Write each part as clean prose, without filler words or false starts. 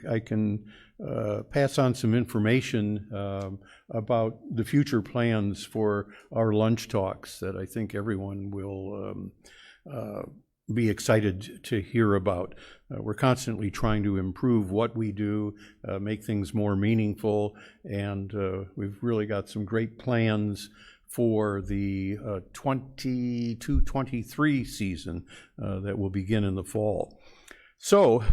I can pass on some information about the future plans for our lunch talks that I think everyone will be excited to hear about. We're constantly trying to improve what we do, make things more meaningful, and we've really got some great plans for the 22-23 season that will begin in the fall. So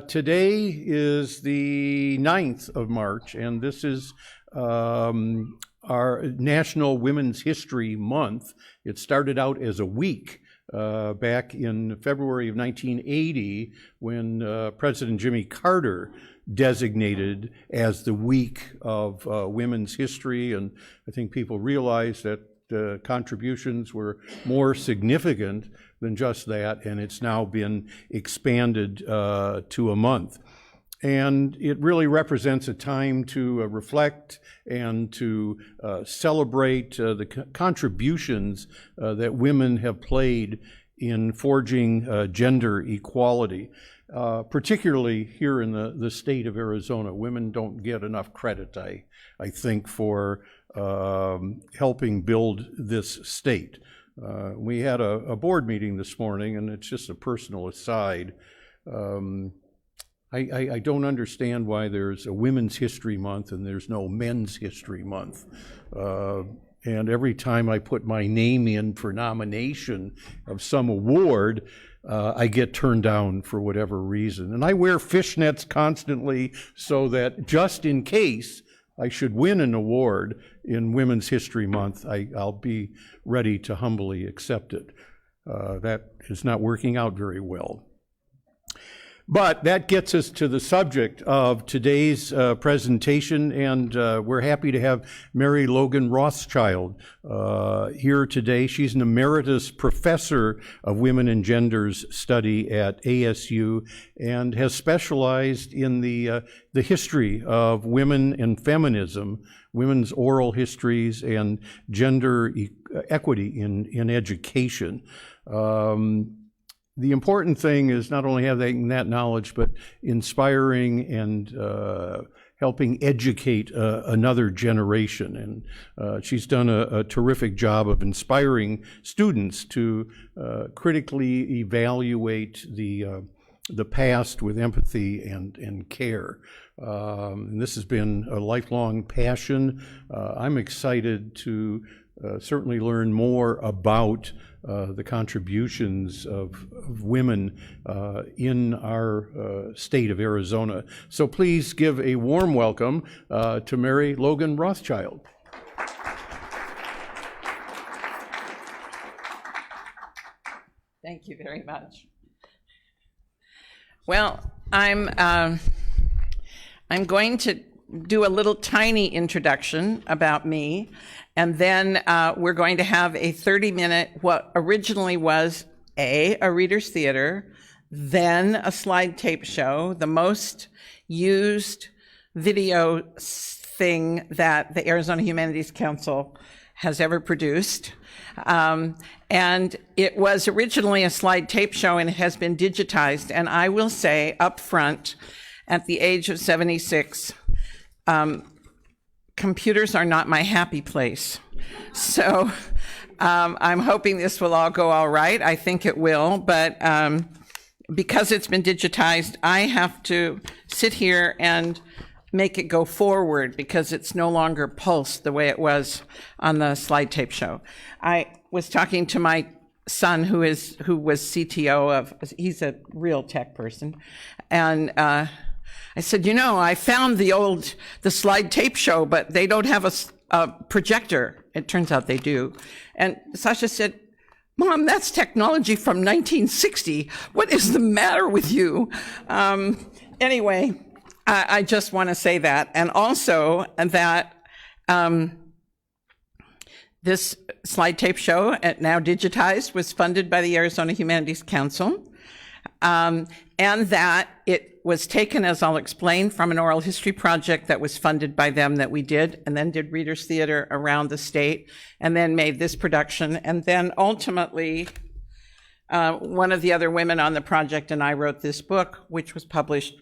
today is the 9th of March, and this is our National Women's History Month. It started out as a week back in February of 1980 when President Jimmy Carter designated as the week of women's history, and I think people realized that contributions were more significant than just that, and it's now been expanded to a month. And it really represents a time to reflect and to celebrate the contributions that women have played in forging gender equality. Particularly here in the state of Arizona, women don't get enough credit, I think, for helping build this state. We had a board meeting this morning, and it's just a personal aside. I don't understand why there's a Women's History Month and there's no Men's History Month. And every time I put my name in for nomination of some award, I get turned down for whatever reason. And I wear fishnets constantly so that just in case I should win an award in Women's History Month, I'll be ready to humbly accept it. That is not working out very well. But that gets us to the subject of today's presentation, and we're happy to have Mary Logan Rothschild here today. She's an emeritus professor of women and genders study at ASU and has specialized in the history of women and feminism, women's oral histories, and gender equity in education. The important thing is not only having that knowledge, but inspiring and helping educate another generation. And she's done a terrific job of inspiring students to critically evaluate the past with empathy and care. And this has been a lifelong passion. I'm excited to certainly learn more about the contributions of women in our state of Arizona. So please give a warm welcome to Mary Logan Rothschild. Thank you very much. Well, I'm going to do a little tiny introduction about me, and then we're going to have a 30-minute, what originally was a Reader's Theater, then a slide tape show, the most used video thing that the Arizona Humanities Council has ever produced. And it was originally a slide tape show, and it has been digitized. And I will say up front, at the age of 76, computers are not my happy place. So I'm hoping this will all go all right. I think it will, but because it's been digitized, I have to sit here and make it go forward because it's no longer pulsed the way it was on the slide tape show. I was talking to my son who was CTO of, he's a real tech person, and I said, you know, I found the slide tape show, but they don't have a projector. It turns out they do. And Sasha said, Mom, that's technology from 1960. What is the matter with you? Anyway, I just want to say that. And also that this slide tape show, now digitized, was funded by the Arizona Humanities Council. And that it was taken, as I'll explain, from an oral history project that was funded by them that we did, and then did Reader's Theater around the state, and then made this production. And then ultimately, one of the other women on the project and I wrote this book, which was published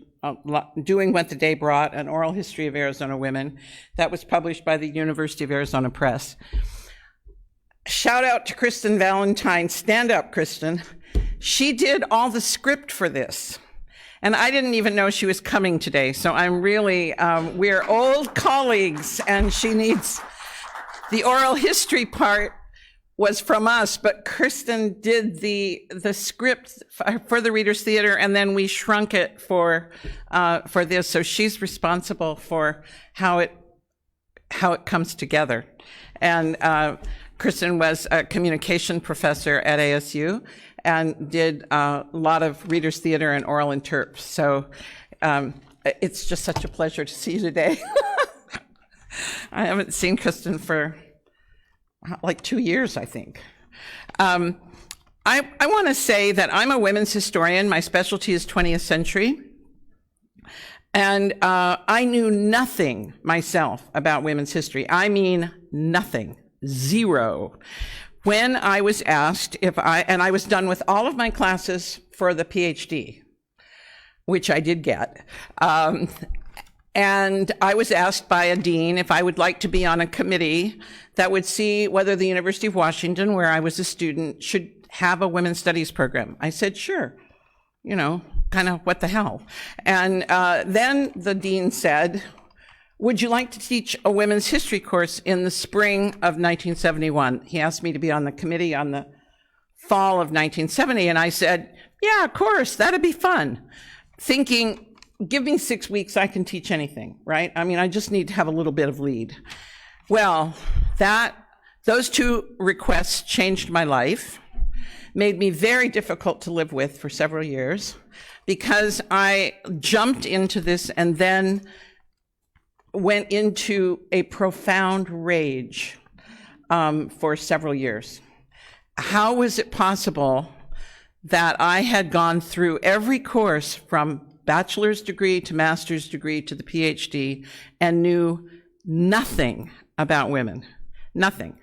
Doing What the Day Brought, An Oral History of Arizona Women. That was published by the University of Arizona Press. Shout out to Kristen Valentine. Stand up, Kristen. She did all the script for this. And I didn't even know she was coming today. So I'm really, we're old colleagues, and she needs, the oral history part was from us, but Kristen did the script for the Reader's Theater, and then we shrunk it for this. So she's responsible for how it comes together. And Kristen was a communication professor at ASU and did a lot of Reader's Theater and oral interp. So it's just such a pleasure to see you today. I haven't seen Kristen for like 2 years, I think. I want to say that I'm a women's historian. My specialty is 20th century. And I knew nothing myself about women's history. I mean, nothing, zero. When I was asked and I was done with all of my classes for the PhD, which I did get. And I was asked by a dean if I would like to be on a committee that would see whether the University of Washington, where I was a student, should have a women's studies program. I said, sure, kind of what the hell. And then the dean said, would you like to teach a women's history course in the spring of 1971? He asked me to be on the committee on the fall of 1970. And I said, yeah, of course, that'd be fun. Thinking, give me 6 weeks, I can teach anything, right? I mean, I just need to have a little bit of lead. Well, those two requests changed my life, made me very difficult to live with for several years, because I jumped into this and then went into a profound rage for several years. How was it possible that I had gone through every course from bachelor's degree to master's degree to the PhD and knew nothing about women? Nothing.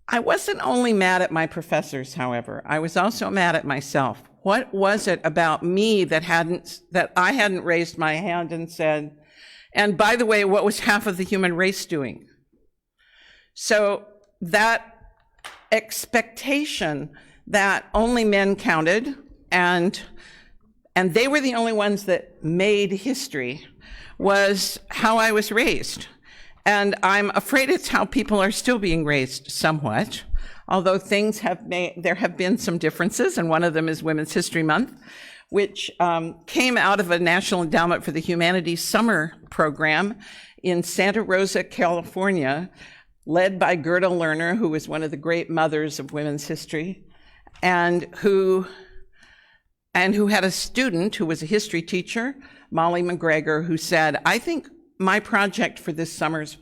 I wasn't only mad at my professors, however. I was also mad at myself. What was it about me that I hadn't raised my hand and said, and by the way, what was half of the human race doing? So that expectation that only men counted and they were the only ones that made history was how I was raised. And I'm afraid it's how people are still being raised somewhat, although there have been some differences, and one of them is Women's History Month, which came out of a National Endowment for the Humanities summer program in Santa Rosa, California, led by Gerda Lerner, who was one of the great mothers of women's history, and who had a student who was a history teacher, Molly McGregor, who said, I think my project for this summer's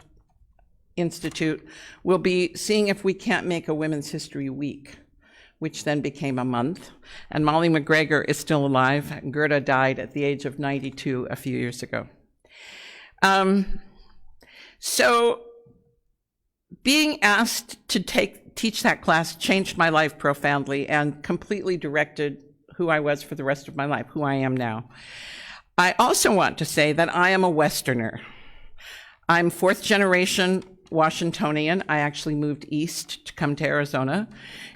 institute will be seeing if we can't make a Women's History Week, which then became a month. And Molly McGregor is still alive. Gerda died at the age of 92 a few years ago. So being asked to teach that class changed my life profoundly and completely directed who I was for the rest of my life, who I am now. I also want to say that I am a Westerner. I'm fourth generation Washingtonian. I actually moved east to come to Arizona,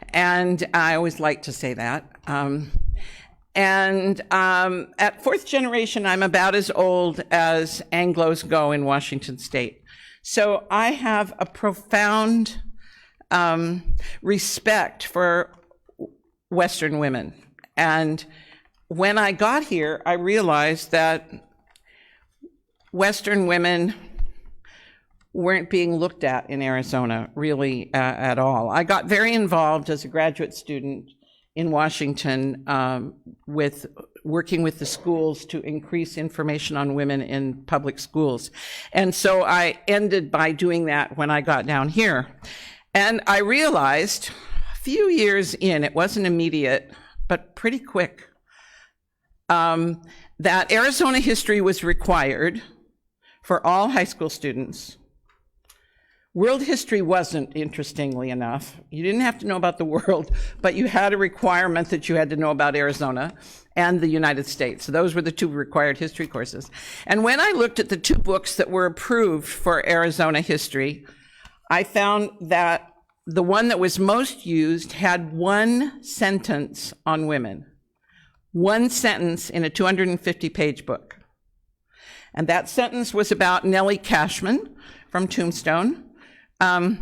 and I always like to say that. At fourth generation, I'm about as old as Anglos go in Washington state. So I have a profound respect for Western women. And when I got here, I realized that Western women weren't being looked at in Arizona really at all. I got very involved as a graduate student in Washington with working with the schools to increase information on women in public schools. And so I ended by doing that when I got down here. And I realized a few years in, it wasn't immediate, but pretty quick, that Arizona history was required for all high school students World history wasn't, interestingly enough. You didn't have to know about the world, but you had a requirement that you had to know about Arizona and the United States. So those were the two required history courses. And when I looked at the two books that were approved for Arizona history, I found that the one that was most used had one sentence on women. One sentence in a 250-page book. And that sentence was about Nellie Cashman from Tombstone. And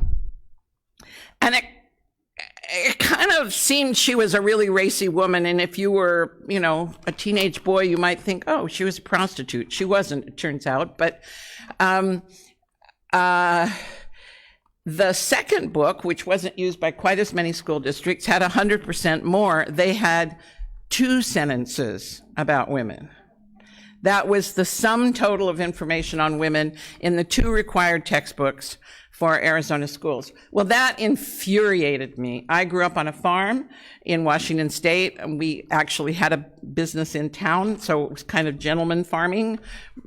it kind of seemed she was a really racy woman, and if you were, a teenage boy, you might think, oh, she was a prostitute. She wasn't, it turns out. But the second book, which wasn't used by quite as many school districts, had 100% more. They had 2 sentences about women. That was the sum total of information on women in the 2 required textbooks for Arizona schools. Well, that infuriated me. I grew up on a farm in Washington State, and we actually had a business in town, so it was kind of gentleman farming,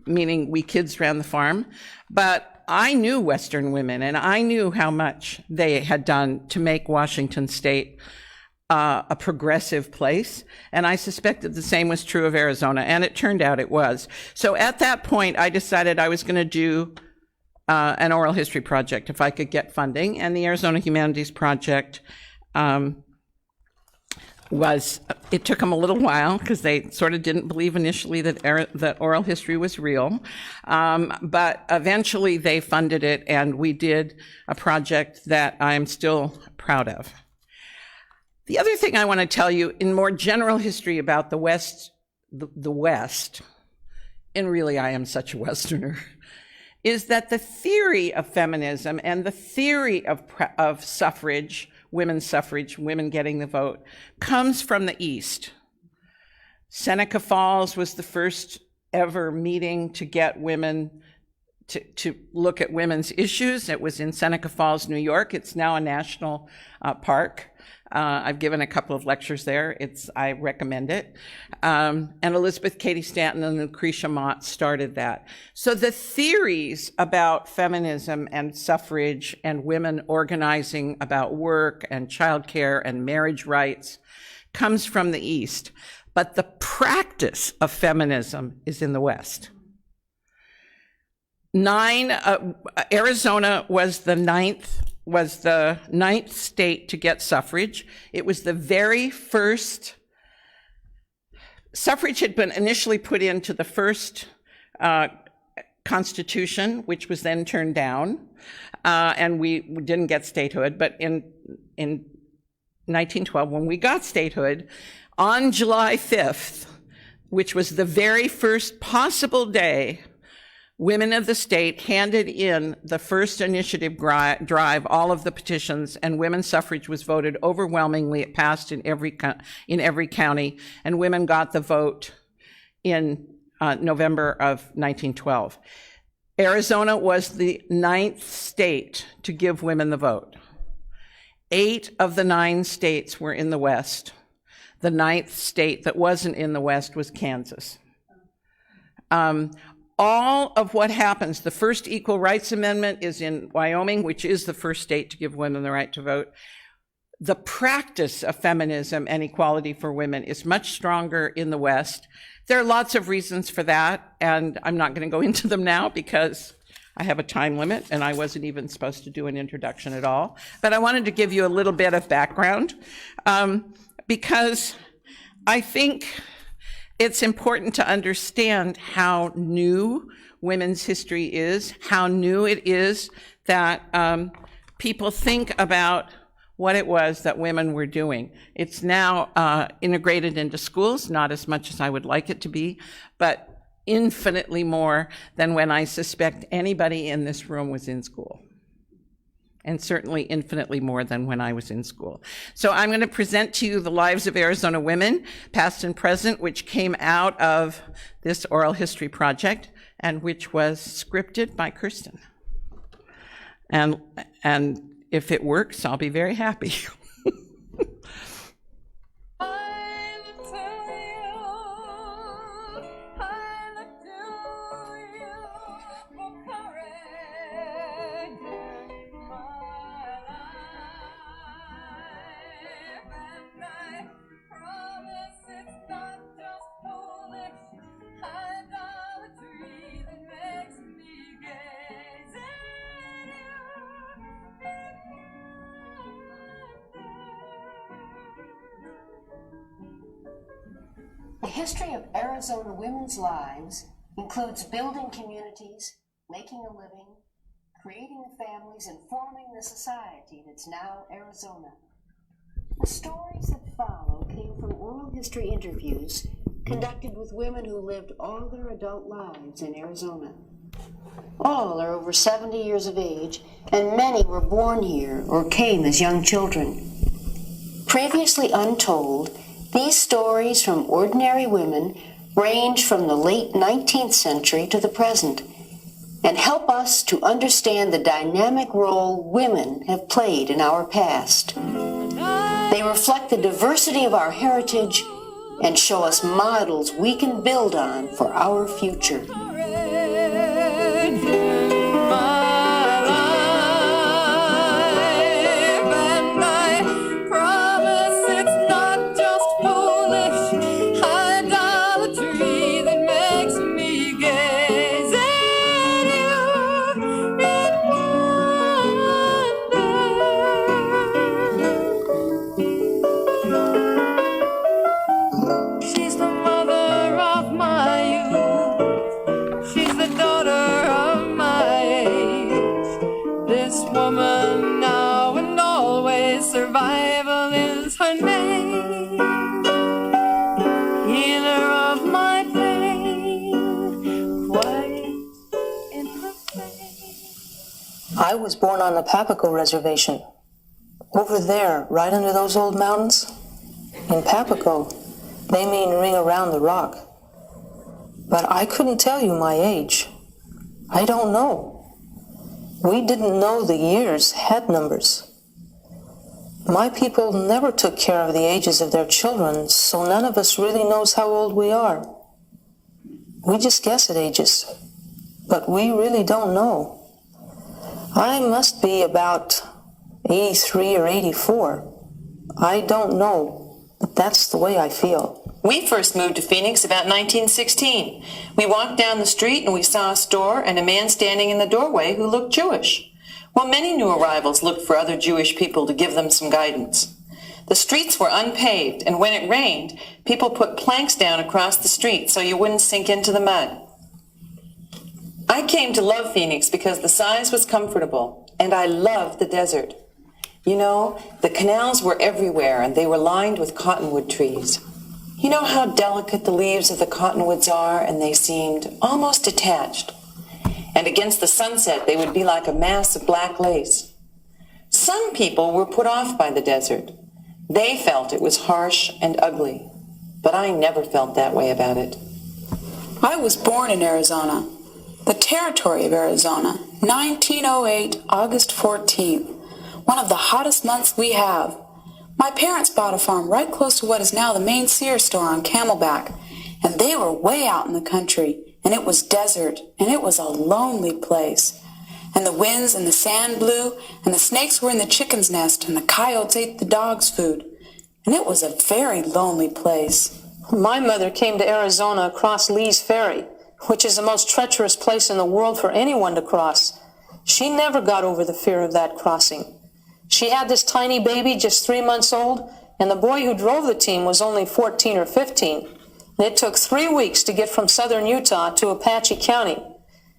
meaning we kids ran the farm. But I knew Western women, and I knew how much they had done to make Washington State a progressive place, and I suspected the same was true of Arizona, and it turned out it was. So at that point, I decided I was going to do an oral history project if I could get funding, and the Arizona Humanities Project it took them a little while because they sort of didn't believe initially that oral history was real, but eventually they funded it, and we did a project that I'm still proud of. The other thing I want to tell you in more general history about the West, and really I am such a Westerner, is that the theory of feminism and the theory of suffrage, women getting the vote, comes from the East. Seneca Falls was the first ever meeting to get women to look at women's issues. It was in Seneca Falls, New York. It's now a national park. I've given a couple of lectures there. I recommend it. And Elizabeth Cady Stanton and Lucretia Mott started that. So the theories about feminism and suffrage and women organizing about work and childcare and marriage rights comes from the East. But the practice of feminism is in the West. Arizona was the ninth state to get suffrage. It was the very first. Suffrage had been initially put into the first Constitution, which was then turned down, and we didn't get statehood. But in 1912, when we got statehood, on July 5th, which was the very first possible day, women of the state handed in the first initiative drive, all of the petitions, and women's suffrage was voted overwhelmingly. It passed in every county, and women got the vote in November of 1912. Arizona was the 9th state to give women the vote. 8 of the 9 states were in the West. The 9th state that wasn't in the West was Kansas. All of what happens, the first Equal Rights Amendment is in Wyoming, which is the first state to give women the right to vote. The practice of feminism and equality for women is much stronger in the West. There are lots of reasons for that, and I'm not going to go into them now because I have a time limit, and I wasn't even supposed to do an introduction at all. But I wanted to give you a little bit of background because I think it's important to understand how new women's history is, how new it is that people think about what it was that women were doing. It's now integrated into schools, not as much as I would like it to be, but infinitely more than when I suspect anybody in this room was in school. And certainly infinitely more than when I was in school. So I'm going to present to you the lives of Arizona women, past and present, which came out of this oral history project and which was scripted by Kirsten. And if it works, I'll be very happy. history of Arizona women's lives includes building communities, making a living, creating families, and forming the society that's now Arizona. The stories that follow came from oral history interviews conducted with women who lived all their adult lives in Arizona. All are over 70 years of age, and many were born here or came as young children. Previously untold, these stories from ordinary women range from the late 19th century to the present and help us to understand the dynamic role women have played in our past. They reflect the diversity of our heritage and show us models we can build on for our future. Survival is her name, healer of my pain, quiet in her face. I was born on the Papago Reservation. Over there, right under those old mountains. In Papago, they mean ring around the rock. But I couldn't tell you my age. I don't know. We didn't know the years had numbers. My people never took care of the ages of their children, so none of us really knows how old we are. We just guess at ages, but we really don't know. I must be about 83 or 84. I don't know, but that's the way I feel. We first moved to Phoenix about 1916. We walked down the street and we saw a store and a man standing in the doorway who looked Jewish. Well, many new arrivals looked for other Jewish people to give them some guidance. The streets were unpaved, and when it rained, people put planks down across the street so you wouldn't sink into the mud. I came to love Phoenix because the size was comfortable, and I loved the desert. You know, the canals were everywhere, and they were lined with cottonwood trees. You know how delicate the leaves of the cottonwoods are, and they seemed almost detached. And against the sunset, they would be like a mass of black lace. Some people were put off by the desert. They felt it was harsh and ugly, but I never felt that way about it. I was born in Arizona, the territory of Arizona, 1908, August 14th, one of the hottest months we have. My parents bought a farm right close to what is now the main Sears store on Camelback, and they were way out in the country. And it was desert, and it was a lonely place. And the winds and the sand blew, and the snakes were in the chicken's nest, and the coyotes ate the dog's food. And it was a very lonely place. My mother came to Arizona across Lee's Ferry, which is the most treacherous place in the world for anyone to cross. She never got over the fear of that crossing. She had this tiny baby, just 3 months old, and the boy who drove the team was only 14 or 15. It took 3 weeks to get from southern Utah to Apache County.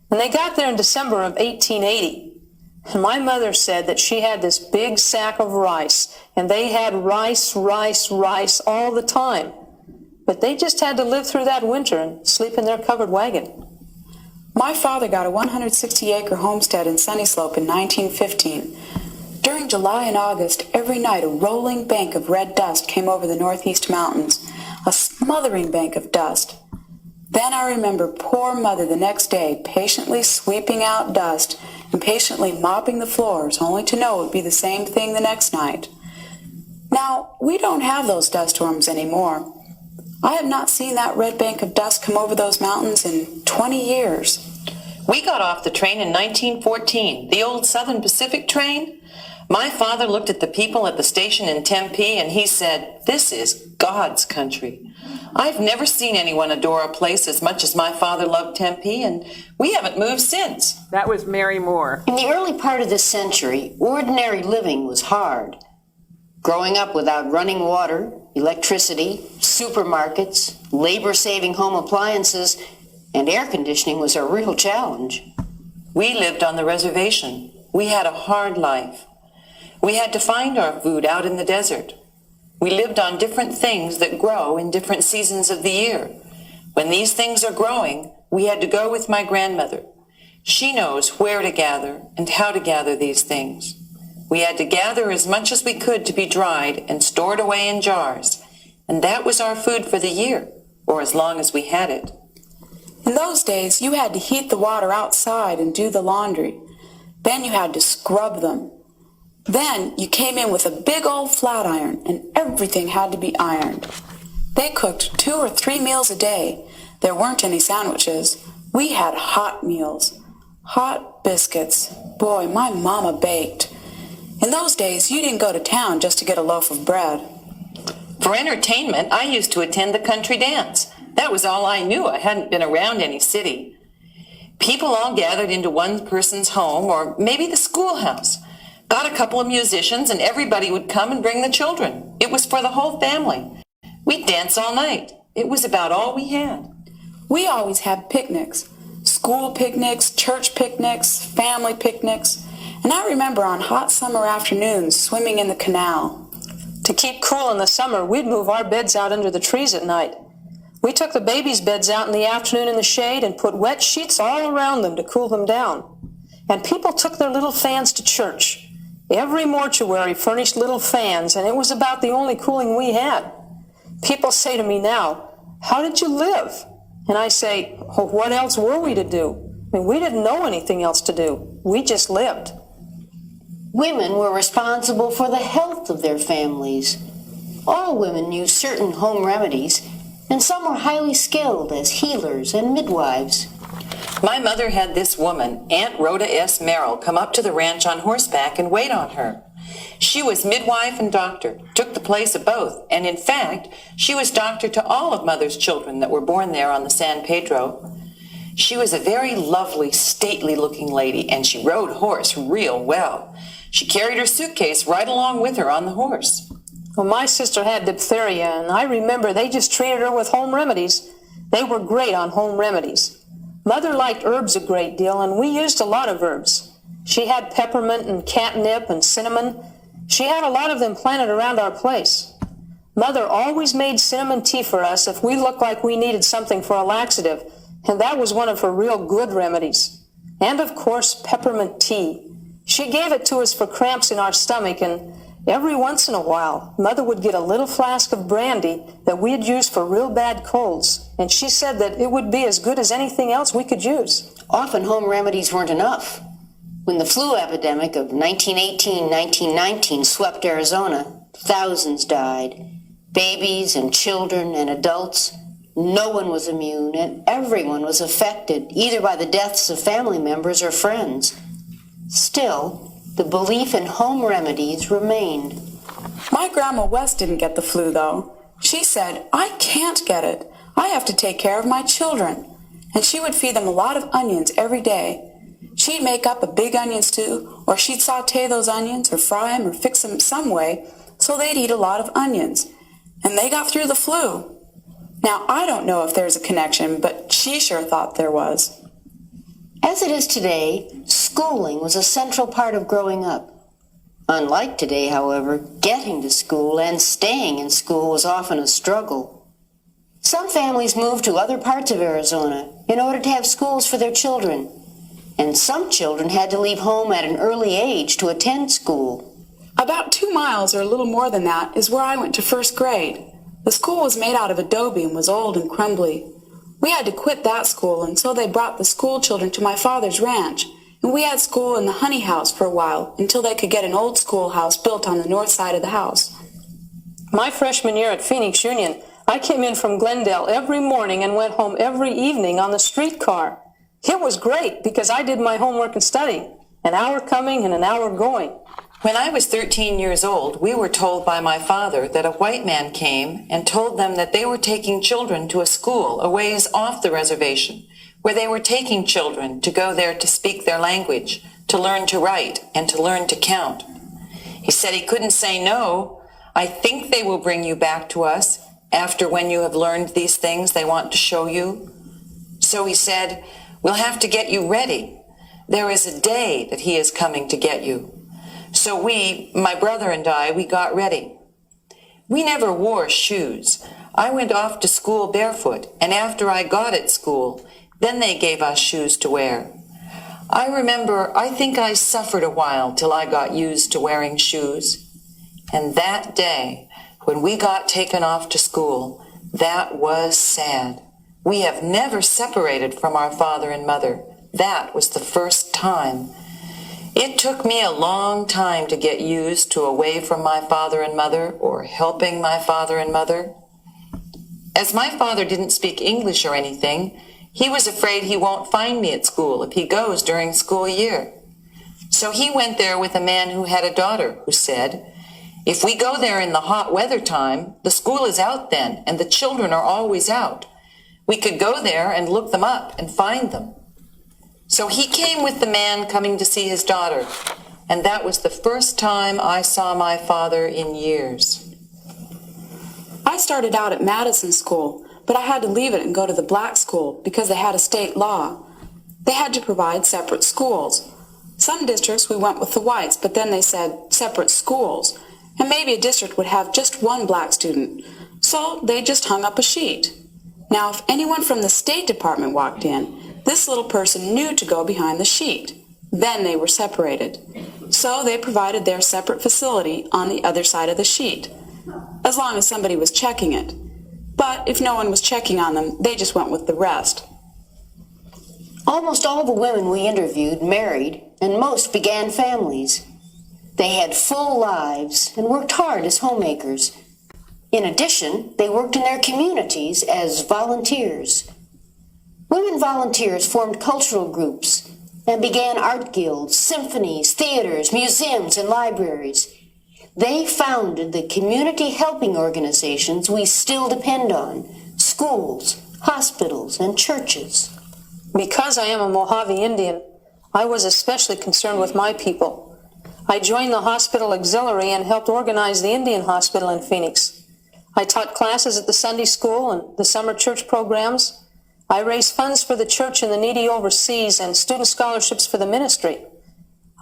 And they got there in December of 1880. And my mother said that she had this big sack of rice, and they had rice all the time. But they just had to live through that winter and sleep in their covered wagon. My father got a 160-acre homestead in Sunny Slope in 1915. During July and August, every night a rolling bank of red dust came over the northeast mountains. A smothering bank of dust. Then I remember poor Mother the next day patiently sweeping out dust and patiently mopping the floors, only to know it would be the same thing the next night. Now, we don't have those dust storms anymore. I have not seen that red bank of dust come over those mountains in 20 years. We got off the train in 1914, the old Southern Pacific train. My father looked at the people at the station in Tempe and he said, "This is God's country." I've never seen anyone adore a place as much as my father loved Tempe, and we haven't moved since. That was Mary Moore. In the early part of this century, ordinary living was hard. Growing up without running water, Electricity, supermarkets, labor-saving home appliances, and air conditioning was a real challenge. We lived on the reservation. We had a hard life. We had to find our food out in the desert. We lived on different things that grow in different seasons of the year. When these things are growing, we had to go with my grandmother. She knows where to gather and how to gather these things. We had to gather as much as we could to be dried and stored away in jars, and that was our food for the year, or as long as we had it. In those days, you had to heat the water outside and do the laundry. Then you had to scrub them. Then you came in with a big old flat iron, and everything had to be ironed. They cooked 2 or 3 meals a day. There weren't any sandwiches. We had hot meals. Hot biscuits. Boy, my mama baked. In those days, you didn't go to town just to get a loaf of bread. For entertainment, I used to attend the country dance. That was all I knew. I hadn't been around any city. People all gathered into one person's home, or maybe the schoolhouse. Got a couple of musicians, and everybody would come and bring the children. It was for the whole family. We'd dance all night. It was about all we had. We always had picnics. School picnics, church picnics, family picnics. And I remember on hot summer afternoons swimming in the canal. To keep cool in the summer, we'd move our beds out under the trees at night. We took the babies' beds out in the afternoon in the shade and put wet sheets all around them to cool them down. And people took their little fans to church. Every mortuary furnished little fans, and it was about the only cooling we had. People say to me now, "How did you live?" And I say, "Oh, what else were we to do? I mean, we didn't know anything else to do. We just lived." Women were responsible for the health of their families. All women knew certain home remedies, and some were highly skilled as healers and midwives. My mother had this woman, Aunt Rhoda S. Merrill, come up to the ranch on horseback and wait on her. She was midwife and doctor, took the place of both, and in fact, she was doctor to all of Mother's children that were born there on the San Pedro. She was a very lovely, stately-looking lady, and she rode horse real well. She carried her suitcase right along with her on the horse. Well, my sister had diphtheria, and I remember they just treated her with home remedies. They were great on home remedies. Mother liked herbs a great deal, and we used a lot of herbs. She had peppermint and catnip and cinnamon. She had a lot of them planted around our place. Mother always made cinnamon tea for us if we looked like we needed something for a laxative, and that was one of her real good remedies. And, of course, peppermint tea. She gave it to us for cramps in our stomach, and every once in a while, Mother would get a little flask of brandy that we'd use for real bad colds, and she said that it would be as good as anything else we could use. Often home remedies weren't enough. When the flu epidemic of 1918-1919 swept Arizona, thousands died. Babies and children and adults. No one was immune, and everyone was affected, either by the deaths of family members or friends. Still, the belief in home remedies remained. My Grandma West didn't get the flu, though. She said, "I can't get it. I have to take care of my children." And she would feed them a lot of onions every day. She'd make up a big onion stew, or she'd saute those onions, or fry them, or fix them some way, so they'd eat a lot of onions. And they got through the flu. Now, I don't know if there's a connection, but she sure thought there was. As it is today, schooling was a central part of growing up. Unlike today, however, getting to school and staying in school was often a struggle. Some families moved to other parts of Arizona in order to have schools for their children, and some children had to leave home at an early age to attend school. About 2 miles or a little more than that is where I went to first grade. The school was made out of adobe and was old and crumbly. We had to quit that school, and so they brought the school children to my father's ranch, and we had school in the honey house for a while until they could get an old schoolhouse built on the north side of the house. My freshman year at Phoenix Union, I came in from Glendale every morning and went home every evening on the streetcar. It was great because I did my homework and study, an hour coming and an hour going. When I was 13 years old, we were told by my father that a white man came and told them that they were taking children to a school a ways off the reservation, where they were taking children to go there to speak their language, to learn to write, and to learn to count. He said he couldn't say no. I think they will bring you back to us after when you have learned these things they want to show you. So he said, we'll have to get you ready. There is a day that he is coming to get you. So we, my brother and I, we got ready. We never wore shoes. I went off to school barefoot, and after I got at school, then they gave us shoes to wear. I remember, I think I suffered a while till I got used to wearing shoes. And that day, when we got taken off to school, that was sad. We have never separated from our father and mother. That was the first time. It took me a long time to get used to away from my father and mother, or helping my father and mother. As my father didn't speak English or anything, he was afraid he won't find me at school if he goes during school year. So he went there with a man who had a daughter who said, if we go there in the hot weather time, the school is out then, and the children are always out. We could go there and look them up and find them. So he came with the man coming to see his daughter, and that was the first time I saw my father in years. I started out at Madison School, but I had to leave it and go to the black school because they had a state law. They had to provide separate schools. Some districts we went with the whites, but then they said separate schools, and maybe a district would have just one black student, so they just hung up a sheet. Now, if anyone from the State Department walked in, this little person knew to go behind the sheet. Then they were separated. So they provided their separate facility on the other side of the sheet, as long as somebody was checking it. But if no one was checking on them, they just went with the rest. Almost all the women we interviewed married, and most began families. They had full lives and worked hard as homemakers. In addition, they worked in their communities as volunteers. Women volunteers formed cultural groups and began art guilds, symphonies, theaters, museums, and libraries. They founded the community helping organizations we still depend on, schools, hospitals, and churches. Because I am a Mojave Indian, I was especially concerned with my people. I joined the hospital auxiliary and helped organize the Indian hospital in Phoenix. I taught classes at the Sunday school and the summer church programs. I raised funds for the church and the needy overseas and student scholarships for the ministry.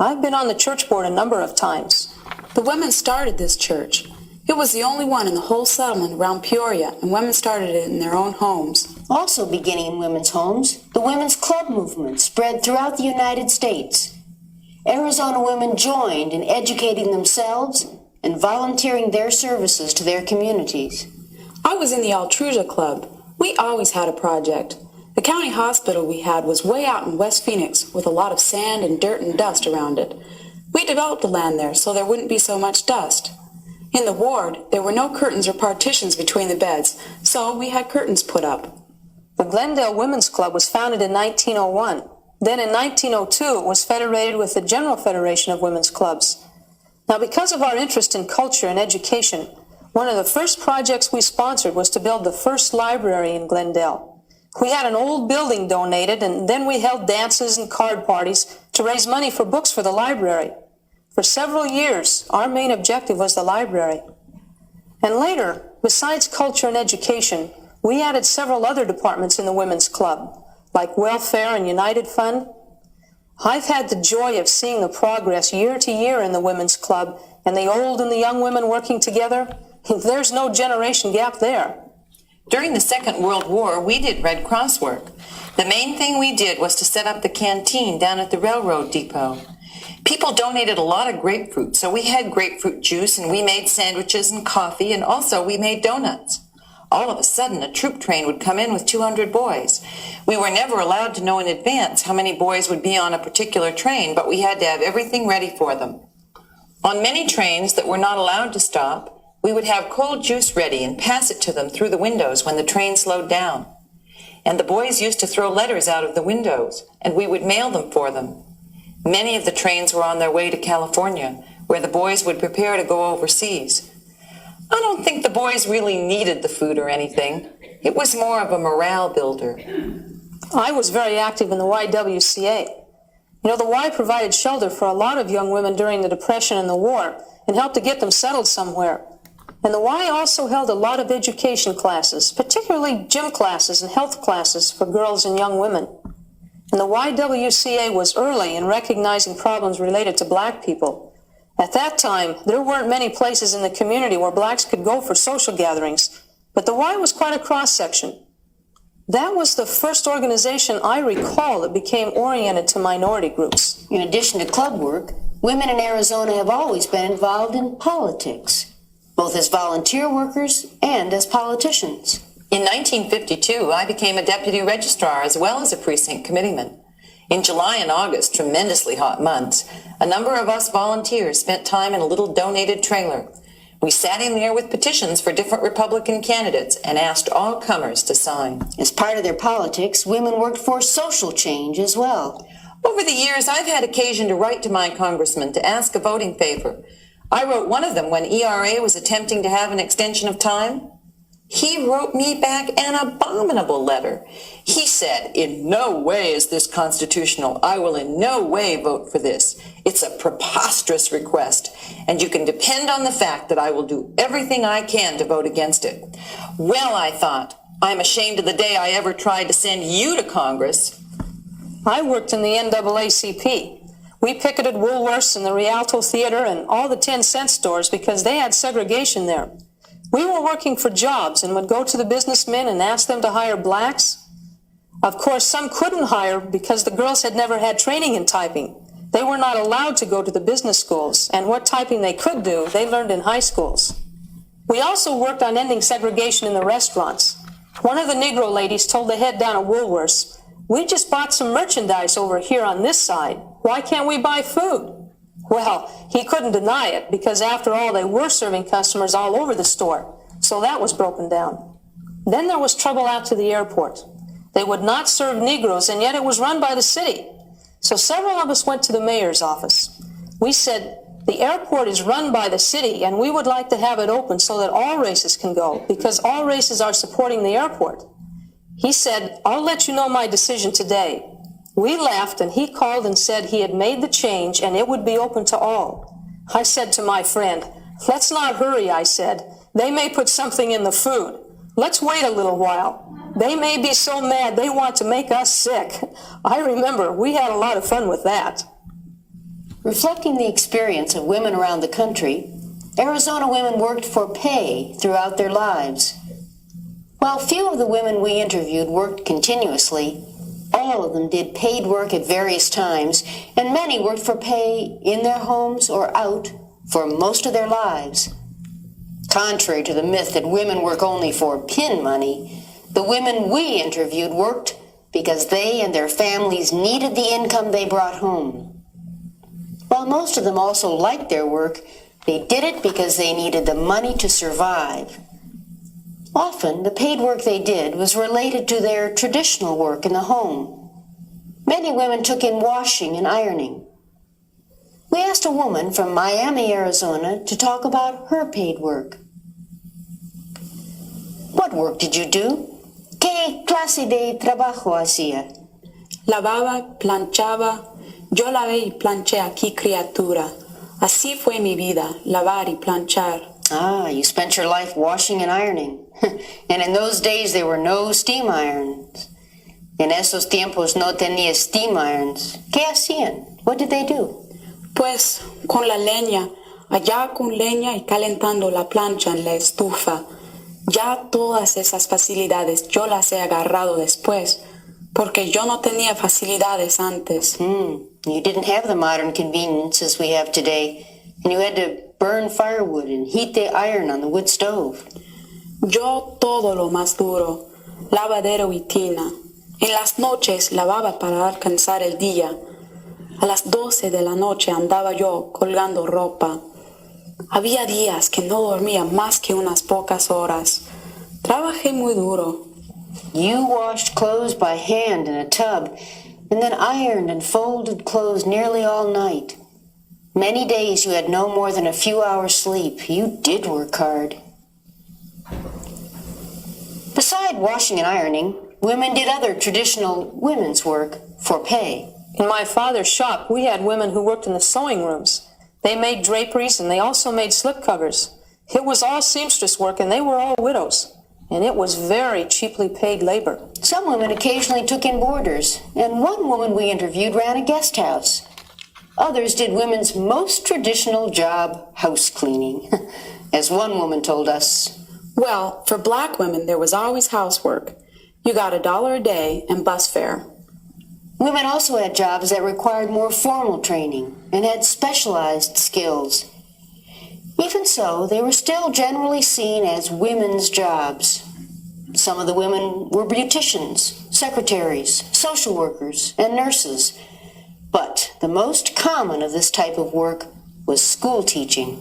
I've been on the church board a number of times. The women started this church. It was the only one in the whole settlement around Peoria, and women started it in their own homes. Also beginning in women's homes, the women's club movement spread throughout the United States. Arizona women joined in educating themselves and volunteering their services to their communities. I was in the Altruja Club. We always had a project. The county hospital we had was way out in West Phoenix with a lot of sand and dirt and dust around it. We developed the land there so there wouldn't be so much dust. In the ward, there were no curtains or partitions between the beds, so we had curtains put up. The Glendale Women's Club was founded in 1901. Then in 1902, it was federated with the General Federation of Women's Clubs. Now, because of our interest in culture and education, one of the first projects we sponsored was to build the first library in Glendale. We had an old building donated, and then we held dances and card parties to raise money for books for the library. For several years, our main objective was the library. And later, besides culture and education, we added several other departments in the Women's Club, like welfare and United Fund. I've had the joy of seeing the progress year to year in the Women's Club, and the old and the young women working together. There's no generation gap there. During the Second World War, we did Red Cross work. The main thing we did was to set up the canteen down at the railroad depot. People donated a lot of grapefruit, so we had grapefruit juice, and we made sandwiches and coffee, and also we made donuts. All of a sudden, a troop train would come in with 200 boys. We were never allowed to know in advance how many boys would be on a particular train, but we had to have everything ready for them. On many trains that were not allowed to stop, we would have cold juice ready and pass it to them through the windows when the train slowed down. And the boys used to throw letters out of the windows, and we would mail them for them. Many of the trains were on their way to California, where the boys would prepare to go overseas. I don't think the boys really needed the food or anything. It was more of a morale builder. I was very active in the YWCA. You know, the Y provided shelter for a lot of young women during the Depression and the war and helped to get them settled somewhere. And the Y also held a lot of education classes, particularly gym classes and health classes for girls and young women. And the YWCA was early in recognizing problems related to black people. At that time, there weren't many places in the community where blacks could go for social gatherings, but the Y was quite a cross-section. That was the first organization I recall that became oriented to minority groups. In addition to club work, women in Arizona have always been involved in politics, both as volunteer workers and as politicians. In 1952, I became a deputy registrar as well as a precinct committeeman. In July and August, tremendously hot months, a number of us volunteers spent time in a little donated trailer. We sat in there with petitions for different Republican candidates and asked all comers to sign. As part of their politics, women worked for social change as well. Over the years, I've had occasion to write to my congressman to ask a voting favor. I wrote one of them when ERA was attempting to have an extension of time. He wrote me back an abominable letter. He said, "In no way is this constitutional. I will in no way vote for this. It's a preposterous request, and you can depend on the fact that I will do everything I can to vote against it." Well, I thought, I'm ashamed of the day I ever tried to send you to Congress. I worked in the NAACP. We picketed Woolworths and the Rialto Theater and all the 10-cent stores because they had segregation there. We were working for jobs and would go to the businessmen and ask them to hire blacks. Of course, some couldn't hire because the girls had never had training in typing. They were not allowed to go to the business schools, and what typing they could do, they learned in high schools. We also worked on ending segregation in the restaurants. One of the Negro ladies told the head down at Woolworths, "We just bought some merchandise over here on this side. Why can't we buy food?" Well, he couldn't deny it because after all, they were serving customers all over the store. So that was broken down. Then there was trouble out to the airport. They would not serve Negroes, and yet it was run by the city. So several of us went to the mayor's office. We said, "The airport is run by the city, and we would like to have it open so that all races can go, because all races are supporting the airport." He said, "I'll let you know my decision today." We left, and he called and said he had made the change and it would be open to all. I said to my friend, "Let's not hurry," I said. "They may put something in the food. Let's wait a little while. They may be so mad they want to make us sick." I remember we had a lot of fun with that. Reflecting the experience of women around the country, Arizona women worked for pay throughout their lives. While few of the women we interviewed worked continuously, all of them did paid work at various times, and many worked for pay in their homes or out for most of their lives. Contrary to the myth that women work only for pin money, the women we interviewed worked because they and their families needed the income they brought home. While most of them also liked their work, they did it because they needed the money to survive. Often, the paid work they did was related to their traditional work in the home. Many women took in washing and ironing. We asked a woman from Miami, Arizona, to talk about her paid work. What work did you do? ¿Qué clase de trabajo hacía? Lavaba, planchaba. Yo lavé y planché aquí, criatura. Así fue mi vida, lavar y planchar. Ah, you spent your life washing and ironing. And in those days there were no steam irons. En esos tiempos no tenía steam irons. ¿Qué hacían? What did they do? Pues con la leña, allá con leña y calentando la plancha en la estufa. Ya todas esas facilidades yo las he agarrado después, porque yo no tenía facilidades antes. You didn't have the modern conveniences we have today, and you had to burn firewood and heat the iron on the wood stove. Yo todo lo más duro, lavadero y tina. En las noches lavaba para alcanzar el día. A las 12 de la noche andaba yo colgando ropa. Había días que no dormía más que unas pocas horas. Trabajé muy duro. You washed clothes by hand in a tub, and then ironed and folded clothes nearly all night. Many days you had no more than a few hours sleep. You did work hard. Beside washing and ironing, women did other traditional women's work for pay. In my father's shop, we had women who worked in the sewing rooms. They made draperies and they also made slipcovers. It was all seamstress work, and they were all widows. And it was very cheaply paid labor. Some women occasionally took in boarders, and one woman we interviewed ran a guest house. Others did women's most traditional job, house cleaning, as one woman told us. Well, for black women, there was always housework. You got $1 a day and bus fare. Women also had jobs that required more formal training and had specialized skills. Even so, they were still generally seen as women's jobs. Some of the women were beauticians, secretaries, social workers, and nurses. But the most common of this type of work was school teaching.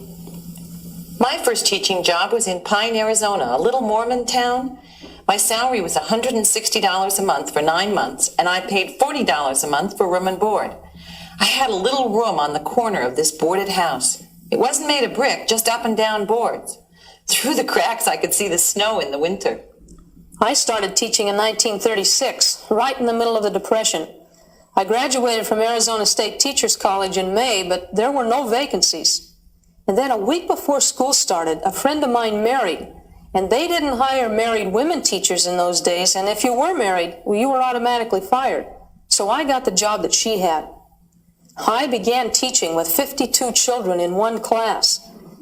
My first teaching job was in Pine, Arizona, a little Mormon town. My salary was $160 a month for 9 months, and I paid $40 a month for room and board. I had a little room on the corner of this boarded house. It wasn't made of brick, just up and down boards. Through the cracks, I could see the snow in the winter. I started teaching in 1936, right in the middle of the Depression. I graduated from Arizona State Teachers College in May, but there were no vacancies. And then a week before school started, a friend of mine married, and they didn't hire married women teachers in those days, and if you were married, well, you were automatically fired. So I got the job that she had. I began teaching with 52 children in one class.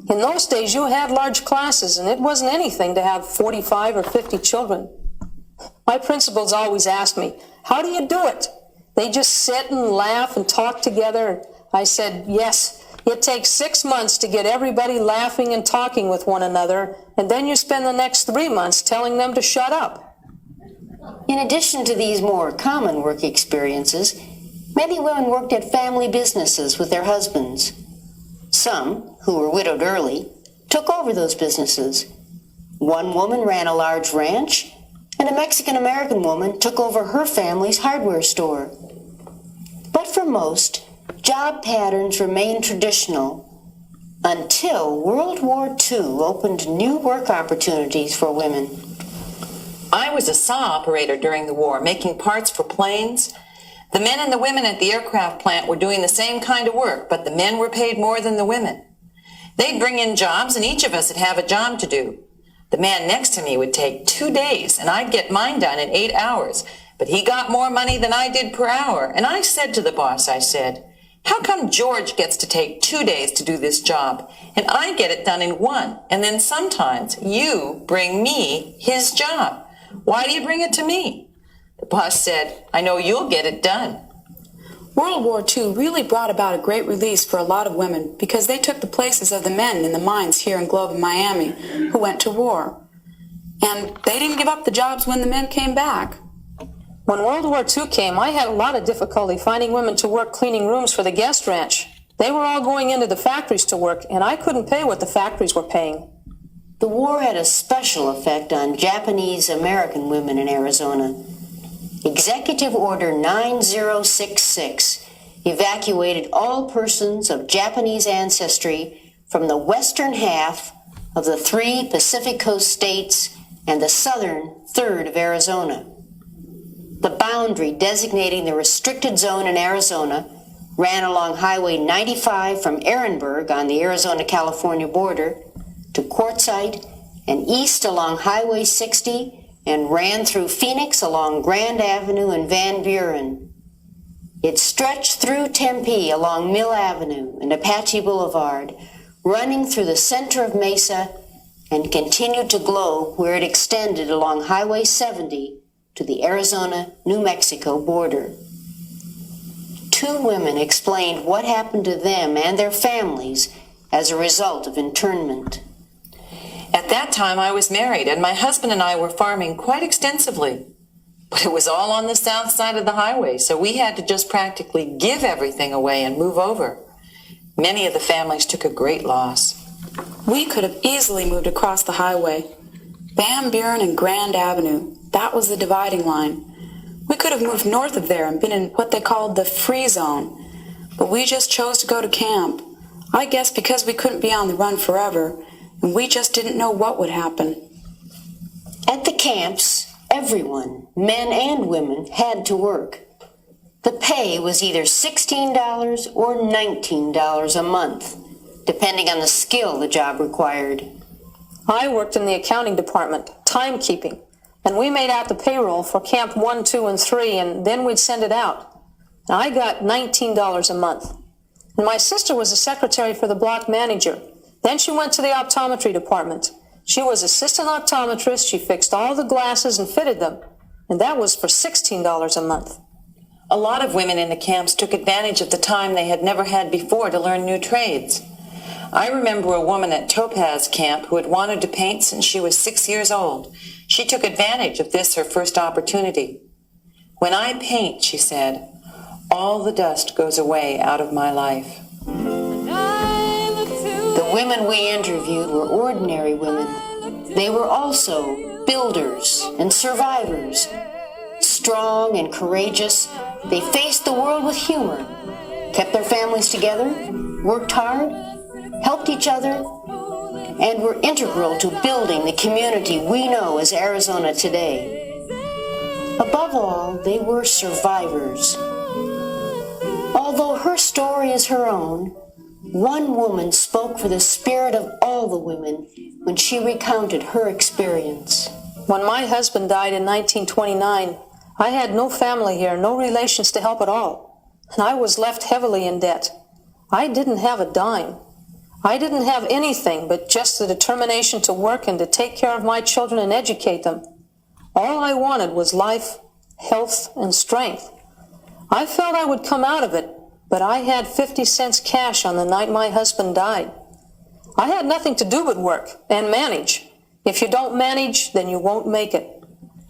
In those days, you had large classes, and it wasn't anything to have 45 or 50 children. My principals always asked me, "How do you do it?" They just sit and laugh and talk together. I said, "Yes, it takes 6 months to get everybody laughing and talking with one another, and then you spend the next 3 months telling them to shut up." In addition to these more common work experiences, many women worked at family businesses with their husbands. Some, who were widowed early, took over those businesses. One woman ran a large ranch, and a Mexican-American woman took over her family's hardware store. But for most, job patterns remained traditional until World War II opened new work opportunities for women. I was a saw operator during the war, making parts for planes. The men and the women at the aircraft plant were doing the same kind of work, but the men were paid more than the women. They'd bring in jobs, and each of us would have a job to do. The man next to me would take 2 days, and I'd get mine done in 8 hours, but he got more money than I did per hour. And I said to the boss, I said, "How come George gets to take 2 days to do this job, and I get it done in 1, and then sometimes you bring me his job? Why do you bring it to me?" The boss said, "I know you'll get it done." World War II really brought about a great release for a lot of women because they took the places of the men in the mines here in Globe and Miami who went to war. And they didn't give up the jobs when the men came back. When World War II came, I had a lot of difficulty finding women to work cleaning rooms for the guest ranch. They were all going into the factories to work, and I couldn't pay what the factories were paying. The war had a special effect on Japanese American women in Arizona. Executive Order 9066 evacuated all persons of Japanese ancestry from the western half of the 3 Pacific Coast states and the southern third of Arizona. The boundary designating the restricted zone in Arizona ran along Highway 95 from Ehrenberg on the Arizona-California border to Quartzsite and east along Highway 60 and ran through Phoenix along Grand Avenue and Van Buren. It stretched through Tempe along Mill Avenue and Apache Boulevard, running through the center of Mesa, and continued to Globe where it extended along Highway 70 to the Arizona-New Mexico border. 2 women explained what happened to them and their families as a result of internment. At that time, I was married, and my husband and I were farming quite extensively. But it was all on the south side of the highway, so we had to just practically give everything away and move over. Many of the families took a great loss. We could have easily moved across the highway. Van Buren and Grand Avenue, that was the dividing line. We could have moved north of there and been in what they called the free zone, but we just chose to go to camp. I guess because we couldn't be on the run forever, and we just didn't know what would happen. At the camps, everyone, men and women, had to work. The pay was either $16 or $19 a month, depending on the skill the job required. I worked in the accounting department, timekeeping, and we made out the payroll for Camp 1, 2, and 3, and then we'd send it out. And I got $19 a month. And my sister was a secretary for the block manager. Then she went to the optometry department. She was assistant optometrist. She fixed all the glasses and fitted them. And that was for $16 a month. A lot of women in the camps took advantage of the time they had never had before to learn new trades. I remember a woman at Topaz Camp who had wanted to paint since she was 6 years old. She took advantage of this, her first opportunity. "When I paint," she said, "all the dust goes away out of my life." The women we interviewed were ordinary women. They were also builders and survivors. Strong and courageous, they faced the world with humor, kept their families together, worked hard, helped each other, and were integral to building the community we know as Arizona today. Above all, they were survivors. Although her story is her own, one woman spoke for the spirit of all the women when she recounted her experience. When my husband died in 1929, I had no family here, no relations to help at all, and I was left heavily in debt. I didn't have a dime. I didn't have anything but just the determination to work and to take care of my children and educate them. All I wanted was life, health, and strength. I felt I would come out of it, but I had 50 cents cash on the night my husband died. I had nothing to do but work and manage. If you don't manage, then you won't make it.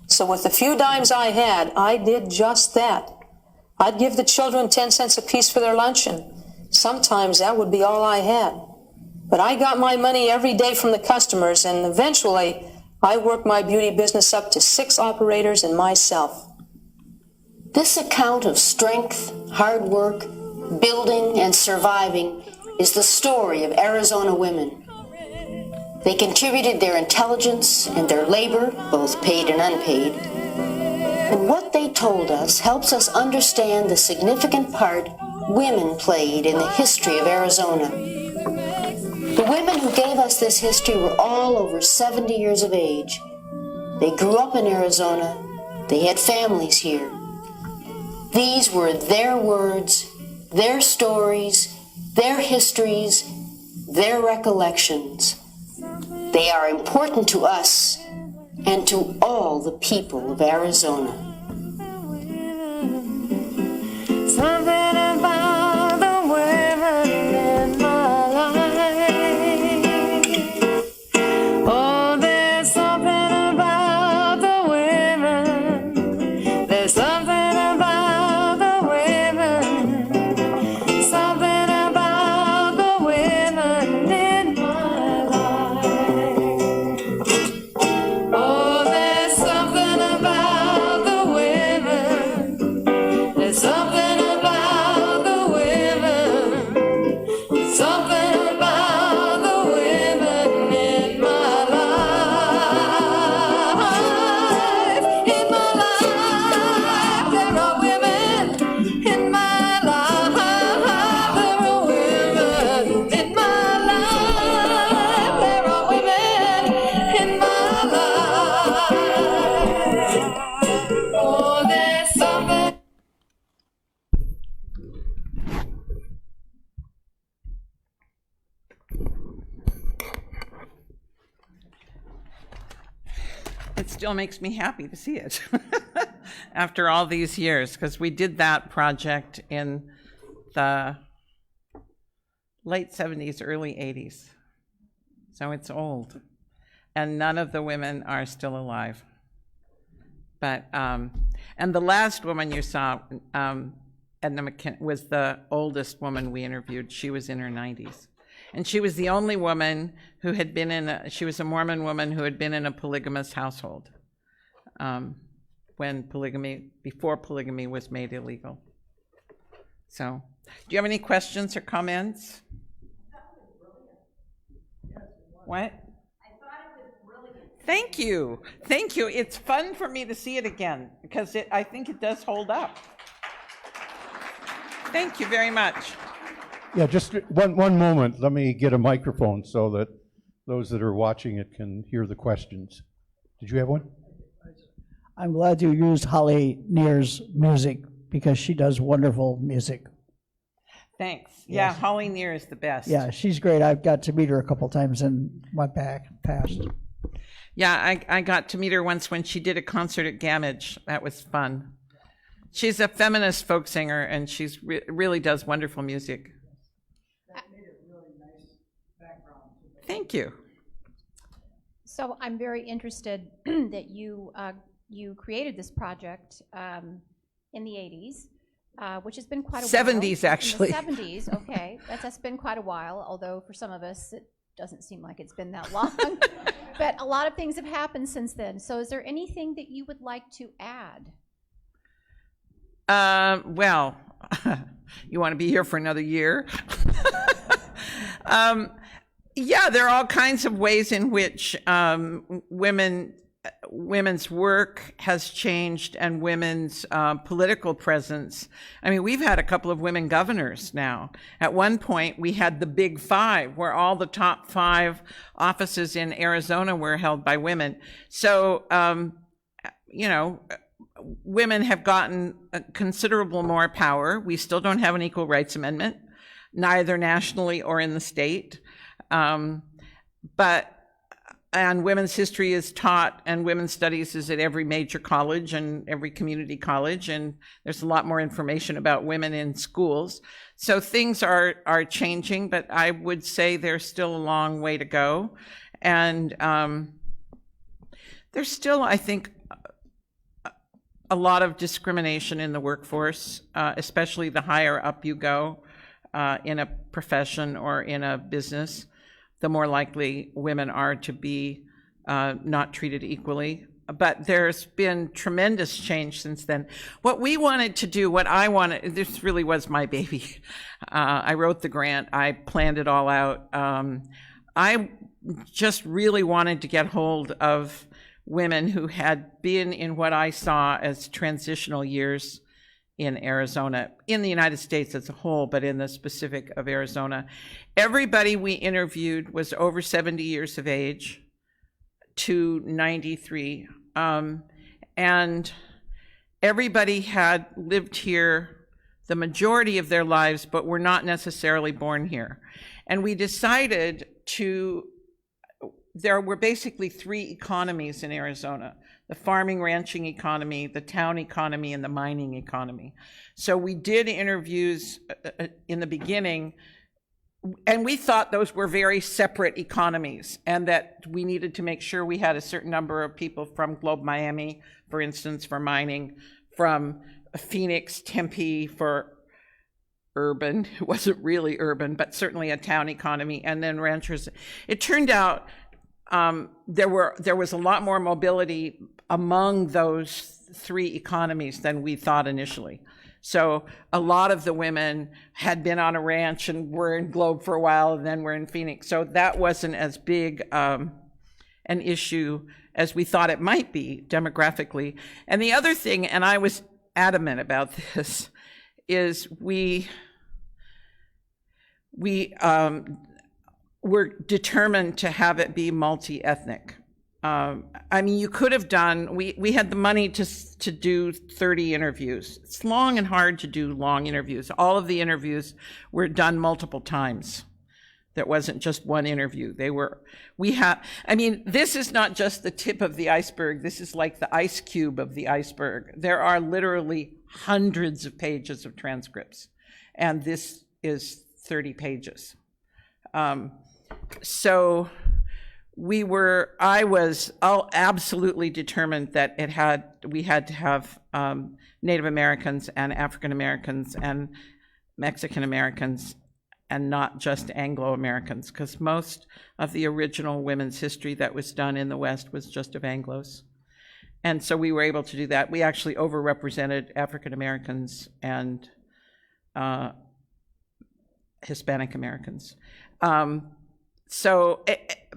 So with the few dimes I had, I did just that. I'd give the children 10 cents apiece for their lunch, and sometimes that would be all I had. But I got my money every day from the customers, and eventually I worked my beauty business up to 6 operators and myself. This account of strength, hard work, building, and surviving is the story of Arizona women. They contributed their intelligence and their labor, both paid and unpaid. And what they told us helps us understand the significant part women played in the history of Arizona. The women who gave us this history were all over 70 years of age. They grew up in Arizona. They had families here. These were their words, their stories, their histories, their recollections. They are important to us and to all the people of Arizona. Something about the women in my life. Oh, there's something about the women. There's something about the women. Something about the women in my life. Oh, there's something about the women. There's something about the women. Something about the women in my life. In my life, there are women. In my life, there are women. In my life, there are women. In my life. Oh, there's something. It still makes me happy to see it after all these years, because we did that project in the late 70s, early 80s. So it's old. And none of the women are still alive. But, and the last woman you saw, Edna McKin, was the oldest woman we interviewed. She was in her 90s. And she was the only woman who had been she was a Mormon woman who had been in a polygamous household before polygamy was made illegal. So, do you have any questions or comments? What? I thought it was brilliant. Thank you. Thank you. It's fun for me to see it again because I think it does hold up. Thank you very much. Yeah, just one moment. Let me get a microphone so that those that are watching it can hear the questions. Did you have one? I'm glad you used Holly Near's music because she does wonderful music. Thanks. Yeah, Yes. Holly Near is the best. Yeah, she's great. I've got to meet her a couple times and went back past. Yeah, I got to meet her once when she did a concert at Gamage. That was fun. She's a feminist folk singer, and she's really does wonderful music. Thank you. So I'm very interested that you created this project in the 80s, which has been quite a 70s, while. actually. In the 70s, okay. That's been quite a while, although for some of us it doesn't seem like it's been that long. But a lot of things have happened since then. So is there anything that you would like to add? Well, you want to be here for another year? Yeah, there are all kinds of ways in which women's work has changed and women's political presence. I mean, we've had a couple of women governors now. At one point, we had the Big Five, where all the top 5 offices in Arizona were held by women. So, you know, women have gotten considerable more power. We still don't have an equal rights amendment, neither nationally or in the state. And women's history is taught, and women's studies is at every major college and every community college, and there's a lot more information about women in schools. So things are changing, but I would say there's still a long way to go. And there's still, I think, a lot of discrimination in the workforce, especially the higher up you go in a profession or in a business, the more likely women are to be not treated equally. But there's been tremendous change since then. What we wanted to do, what I wanted, this really was my baby. I wrote the grant, I planned it all out. I just really wanted to get hold of women who had been in what I saw as transitional years in Arizona, in the United States as a whole, but in the specific of Arizona. Everybody we interviewed was over 70 years of age to 93. And everybody had lived here the majority of their lives, but were not necessarily born here. And we decided there were basically 3 economies in Arizona: the farming, ranching economy, the town economy, and the mining economy. So we did interviews in the beginning, and we thought those were very separate economies, and that we needed to make sure we had a certain number of people from Globe Miami, for instance, for mining, from Phoenix, Tempe for urban. It wasn't really urban, but certainly a town economy, and then ranchers. It turned out there was a lot more mobility among those 3 economies than we thought initially. So a lot of the women had been on a ranch and were in Globe for a while and then were in Phoenix. So that wasn't as big an issue as we thought it might be demographically. And the other thing, and I was adamant about this, is we were determined to have it be multi-ethnic. I mean, you could have done, we had the money to do 30 interviews. It's long and hard to do long interviews. All of the interviews were done multiple times. There wasn't just one interview. I mean, this is not just the tip of the iceberg. This is like the ice cube of the iceberg. There are literally hundreds of pages of transcripts, and this is 30 pages. So I was absolutely determined that we had to have Native Americans and African Americans and Mexican Americans, and not just Anglo-Americans, because most of the original women's history that was done in the West was just of Anglos. And so we were able to do that. We actually overrepresented African Americans and Hispanic Americans.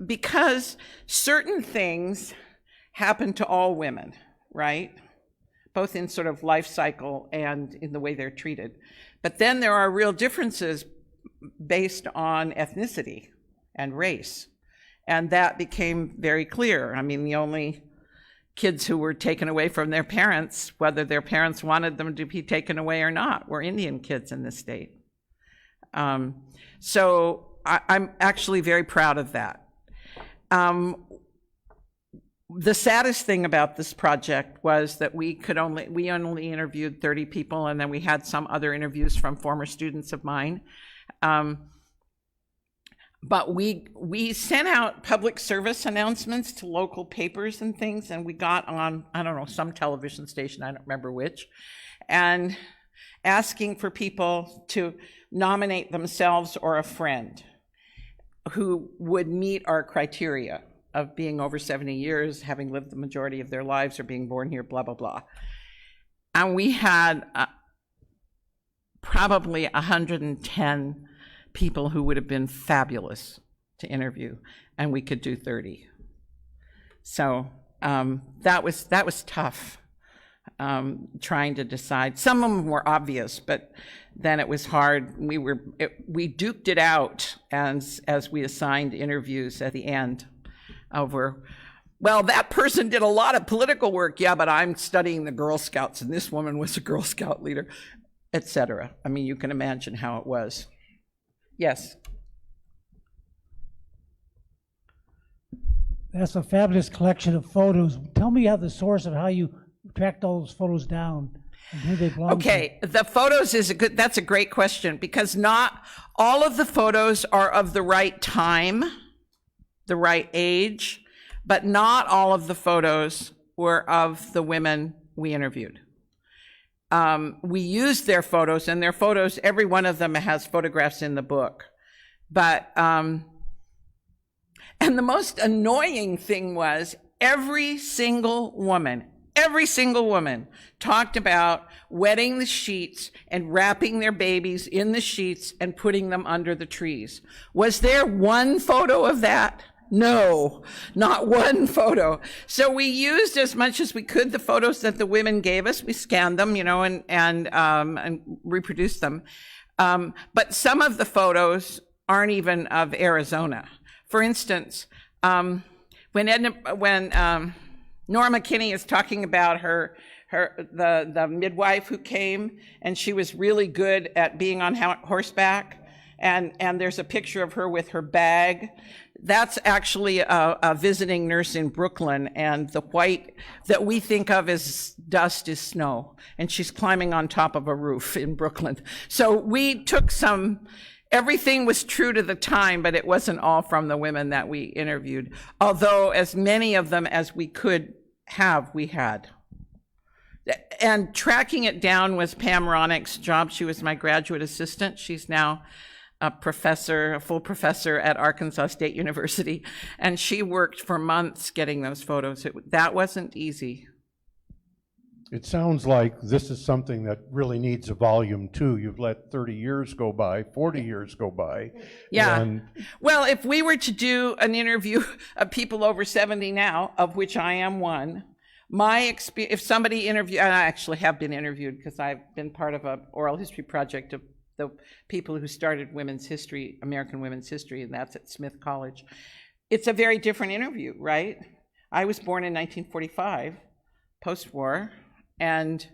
Because certain things happen to all women, right? Both in sort of life cycle and in the way they're treated. But then there are real differences based on ethnicity and race. And that became very clear. I mean, the only kids who were taken away from their parents, whether their parents wanted them to be taken away or not, were Indian kids in this state. So I'm actually very proud of that. The saddest thing about this project was that we only interviewed 30 people, and then we had some other interviews from former students of mine. But we sent out public service announcements to local papers and things, and we got on, I don't know, some television station, I don't remember which, and asking for people to nominate themselves or a friend who would meet our criteria of being over 70 years, having lived the majority of their lives, or being born here, blah, blah, blah. And we had probably 110 people who would have been fabulous to interview, and we could do 30. So that was tough, trying to decide. Some of them were obvious, but then it was hard. We duked it out as we assigned interviews at the end over, well, that person did a lot of political work, yeah, but I'm studying the Girl Scouts, and this woman was a Girl Scout leader, etc. I mean, you can imagine how it was. Yes. That's a fabulous collection of photos. Tell me the source of how you tracked all those photos down and who they belong to. Okay, the photos that's a great question, because not all of the photos are of the right time, the right age, but not all of the photos were of the women we interviewed. We used their photos, and their photos, every one of them has photographs in the book. But, and the most annoying thing was every single woman talked about wetting the sheets and wrapping their babies in the sheets and putting them under the trees. Was there one photo of that? No, not one photo. So we used as much as we could the photos that the women gave us. We scanned them, and reproduced them. But some of the photos aren't even of Arizona. For instance, when Nora McKinney is talking about the midwife who came, and she was really good at being on horseback, and there's a picture of her with her bag. That's actually a visiting nurse in Brooklyn, and the white that we think of as dust is snow, and she's climbing on top of a roof in Brooklyn. So we took everything was true to the time, but it wasn't all from the women that we interviewed, although as many of them as we could have, we had. And tracking it down was Pam Ronick's job. She was my graduate assistant. She's now a full professor at Arkansas State University, and she worked for months getting those photos. That wasn't easy. It sounds like this is something that really needs a volume 2. You've let 30 years go by, 40 years go by. Yeah. Well, if we were to do an interview of people over 70 now, of which I am one, if somebody interviewed, and I actually have been interviewed because I've been part of an oral history project of the people who started women's history, American women's history, and that's at Smith College. It's a very different interview, right? I was born in 1945, post-war, and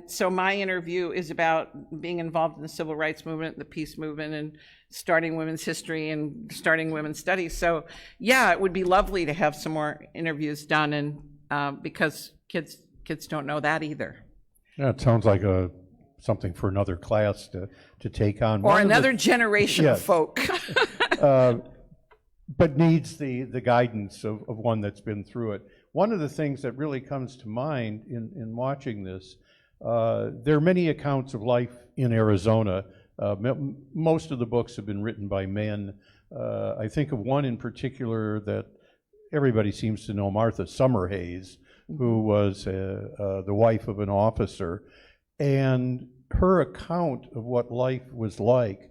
so my interview is about being involved in the civil rights movement, the peace movement, and starting women's history and starting women's studies. So yeah, it would be lovely to have some more interviews done, and because kids don't know that either. Yeah, it sounds like something for another class to take on. Or another generation of folk. But needs the guidance of one that's been through it. One of the things that really comes to mind in watching this, there are many accounts of life in Arizona. Most of the books have been written by men. I think of one in particular that everybody seems to know, Martha Summerhays, who was the wife of an officer. And her account of what life was like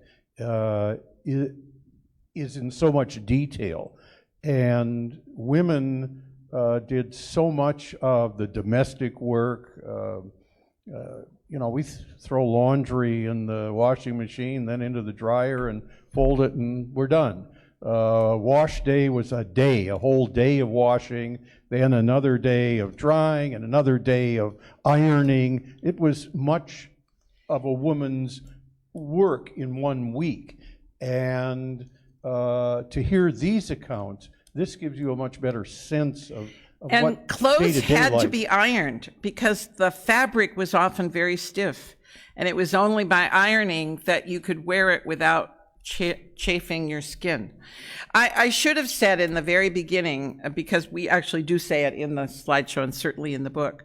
is in so much detail. And women did so much of the domestic work. We throw laundry in the washing machine, then into the dryer and fold it, and we're done. Wash day was a whole day of washing, then another day of drying, and another day of ironing. It was much of a woman's work in 1 week. And to hear these accounts, this gives you a much better sense of And what clothes day-to-day had to life. be ironed because the fabric was often very stiff. And it was only by ironing that you could wear it without chafing your skin. I should have said in the very beginning, because we actually do say it in the slideshow and certainly in the book,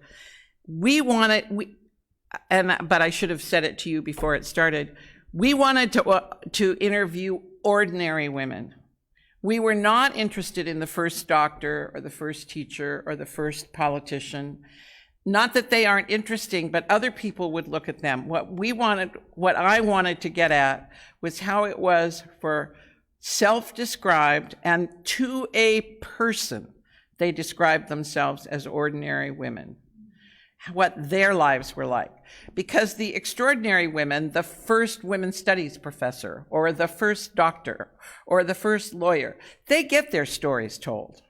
but I should have said it to you before it started. We wanted to interview ordinary women. We were not interested in the first doctor or the first teacher or the first politician. Not that they aren't interesting, but other people would look at them. What I wanted to get at was how it was for self-described, and to a person, they described themselves as ordinary women, what their lives were like. Because the extraordinary women, the first women's studies professor, or the first doctor, or the first lawyer, they get their stories told.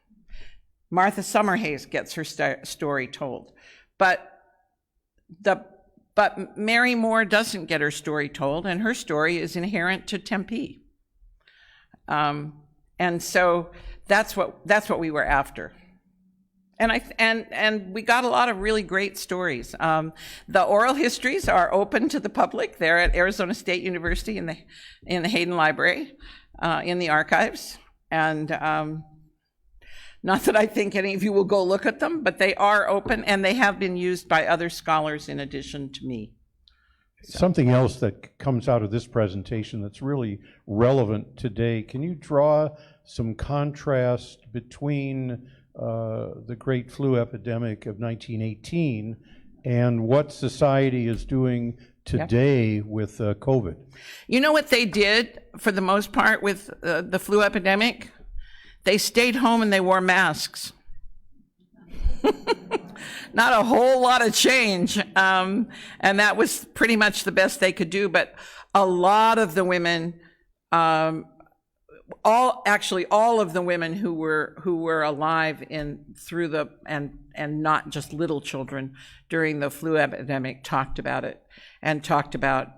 Martha Summerhays gets her story told. But Mary Moore doesn't get her story told, and her story is inherent to Tempe. And so that's what we were after. And we got a lot of really great stories. The oral histories are open to the public. They're at Arizona State University in the Hayden Library, in the archives. And not that I think any of you will go look at them, but they are open, and they have been used by other scholars in addition to me. Something else that comes out of this presentation that's really relevant today, can you draw some contrast between the great flu epidemic of 1918 and what society is doing today with COVID? You know what they did for the most part with the flu epidemic? They stayed home and they wore masks. Not a whole lot of change. And that was pretty much the best they could do. But a lot of the women, all of the women who were alive and not just little children during the flu epidemic talked about it, and talked about,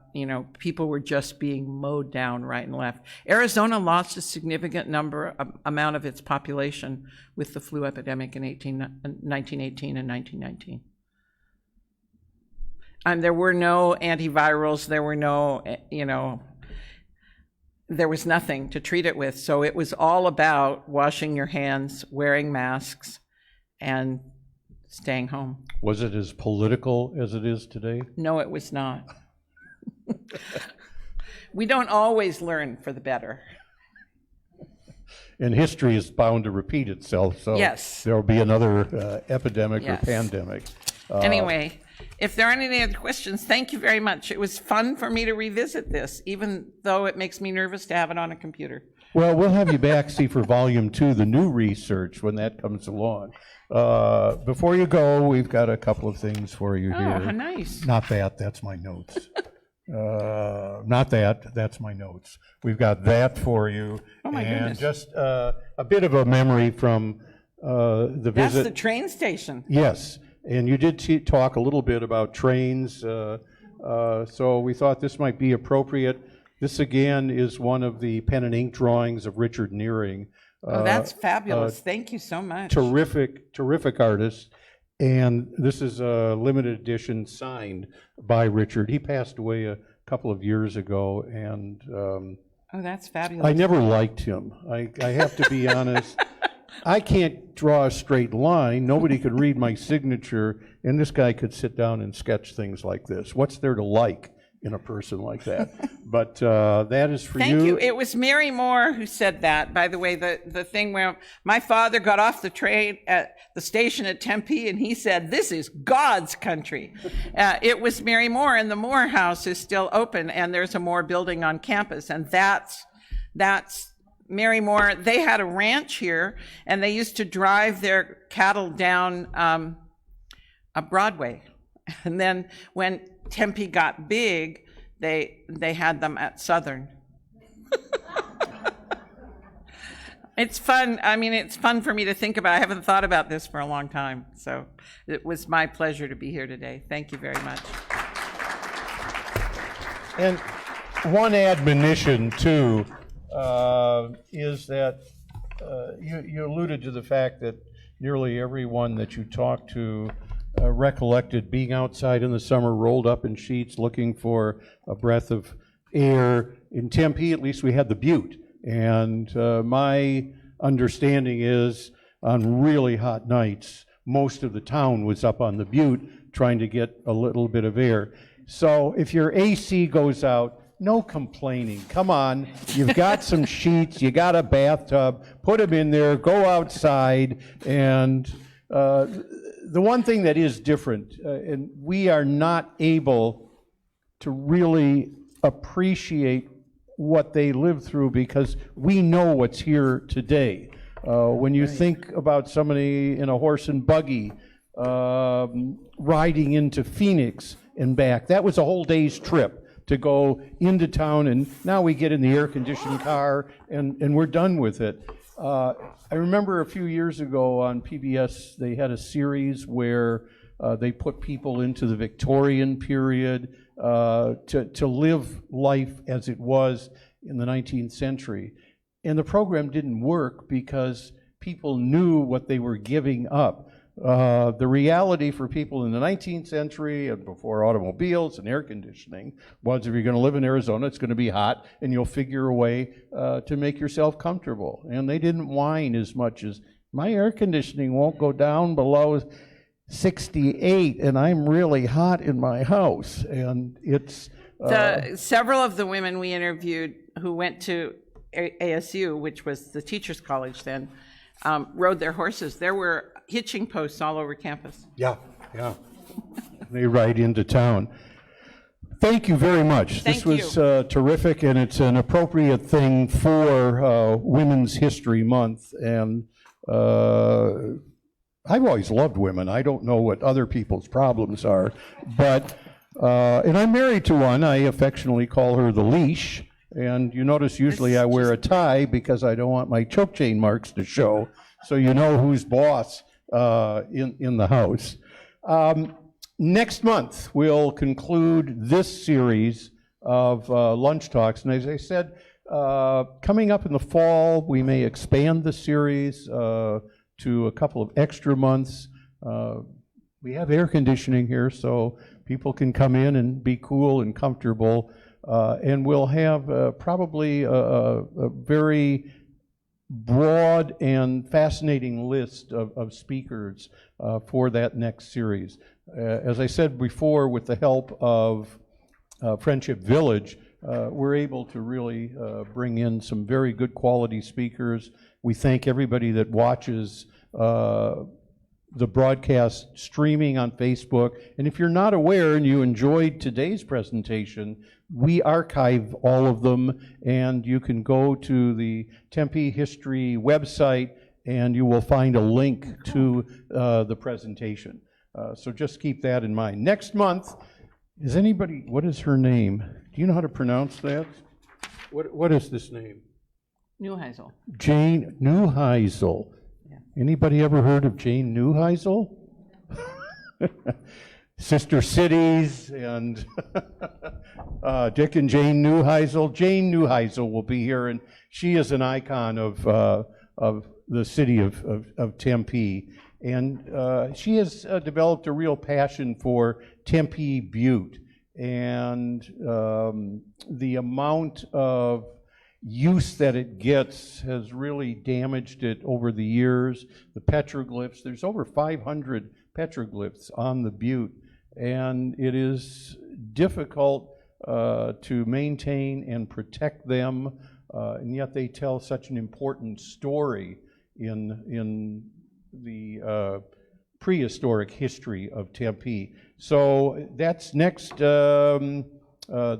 people were just being mowed down right and left. Arizona lost a significant amount of its population with the flu epidemic in 1918 and 1919. And there were no antivirals, there were no, there was nothing to treat it with. So it was all about washing your hands, wearing masks, and staying home. Was it as political as it is today? No, it was not. We don't always learn for the better. And history is bound to repeat itself, so yes, there will be another epidemic or pandemic. Anyway, if there aren't any other questions, thank you very much. It was fun for me to revisit this, even though it makes me nervous to have it on a computer. Well, we'll have you back, see, for volume 2, the new research, when that comes along. Before you go, we've got a couple of things for you here. Oh, how nice. Not that, that's my notes. Not that, that's my notes. We've got that for you. Oh my goodness. Just a bit of a memory from the visit. That's the train station. Yes, and you did talk a little bit about trains, so we thought this might be appropriate. This again is one of the pen and ink drawings of Richard Nearing. Oh, that's fabulous. Thank you so much. Terrific artist. And this is a limited edition signed by Richard. He passed away a couple of years ago, and oh, that's fabulous. I never liked him. I have to be honest. I can't draw a straight line. Nobody could read my signature, and this guy could sit down and sketch things like this. What's there to like in a person like that? But that is for you. Thank you. It was Mary Moore who said that, by the way, the thing where my father got off the train at the station at Tempe and he said, "This is God's country." It was Mary Moore, and the Moore House is still open, and there's a Moore building on campus, and that's Mary Moore. They had a ranch here, and they used to drive their cattle down a Broadway. And then when Tempe got big, they had them at Southern. It's fun. I mean, it's fun for me to think about. I haven't thought about this for a long time. So it was my pleasure to be here today. Thank you very much. And one admonition, too, is that you alluded to the fact that nearly everyone that you talked to recollected being outside in the summer, rolled up in sheets, looking for a breath of air. In Tempe, at least, we had the Butte. And my understanding is on really hot nights, most of the town was up on the Butte trying to get a little bit of air. So if your AC goes out, no complaining. Come on, you've got some sheets, you got a bathtub, put them in there, go outside. And the one thing that is different, and we are not able to really appreciate what they lived through because we know what's here today. When you think about somebody in a horse and buggy riding into Phoenix and back, that was a whole day's trip to go into town, and now we get in the air-conditioned car and we're done with it. I remember a few years ago on PBS, they had a series where they put people into the Victorian period to live life as it was in the 19th century. And the program didn't work because people knew what they were giving up. The reality for people in the 19th century and before automobiles and air conditioning was if you're going to live in Arizona, it's going to be hot, and you'll figure a way to make yourself comfortable. And they didn't whine as much as, my air conditioning won't go down below 68, and I'm really hot in my house. And it's... Several of the women we interviewed who went to ASU, which was the teachers' college then, rode their horses. There were hitching posts all over campus. Yeah. They ride into town. Thank you very much. Thank this was terrific, and it's an appropriate thing for Women's History Month. And I've always loved women. I don't know what other people's problems are, but, and I'm married to one. I affectionately call her the leash. And you notice usually I wear a tie because I don't want my choke chain marks to show, so you know who's boss in the house. Next month, we'll conclude this series of lunch talks. And as I said, coming up in the fall, we may expand the series to a couple of extra months. We have air conditioning here, so people can come in and be cool and comfortable. And we'll have probably a very broad and fascinating list of speakers for that next series. As I said before, with the help of Friendship Village, we're able to really bring in some very good quality speakers. We thank everybody that watches the broadcast streaming on Facebook. And if you're not aware and you enjoyed today's presentation, we archive all of them, and you can go to the Tempe History website and you will find a link to the presentation. So just keep that in mind. Next month, is anybody, what is her name? Do you know how to pronounce that? What is this name? Neuheisel. Jane Neuheisel. Yeah. Anybody ever heard of Jane Neuheisel? Sister Cities and Dick and Jane Neuheisel. Jane Neuheisel will be here, and she is an icon of the city of Tempe. And she has developed a real passion for Tempe Butte. And the amount of use that it gets has really damaged it over the years. The petroglyphs, there's over 500 petroglyphs on the Butte, and it is difficult to maintain and protect them, and yet they tell such an important story in the prehistoric history of Tempe. So that's next, the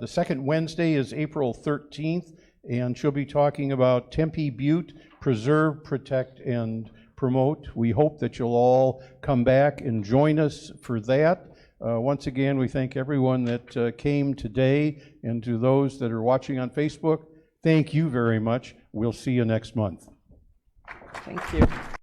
second Wednesday is April 13th, and she'll be talking about Tempe Butte, preserve, protect, and promote. We hope that you'll all come back and join us for that. Once again, we thank everyone that came today, and to those that are watching on Facebook, thank you very much. We'll see you next month. Thank you.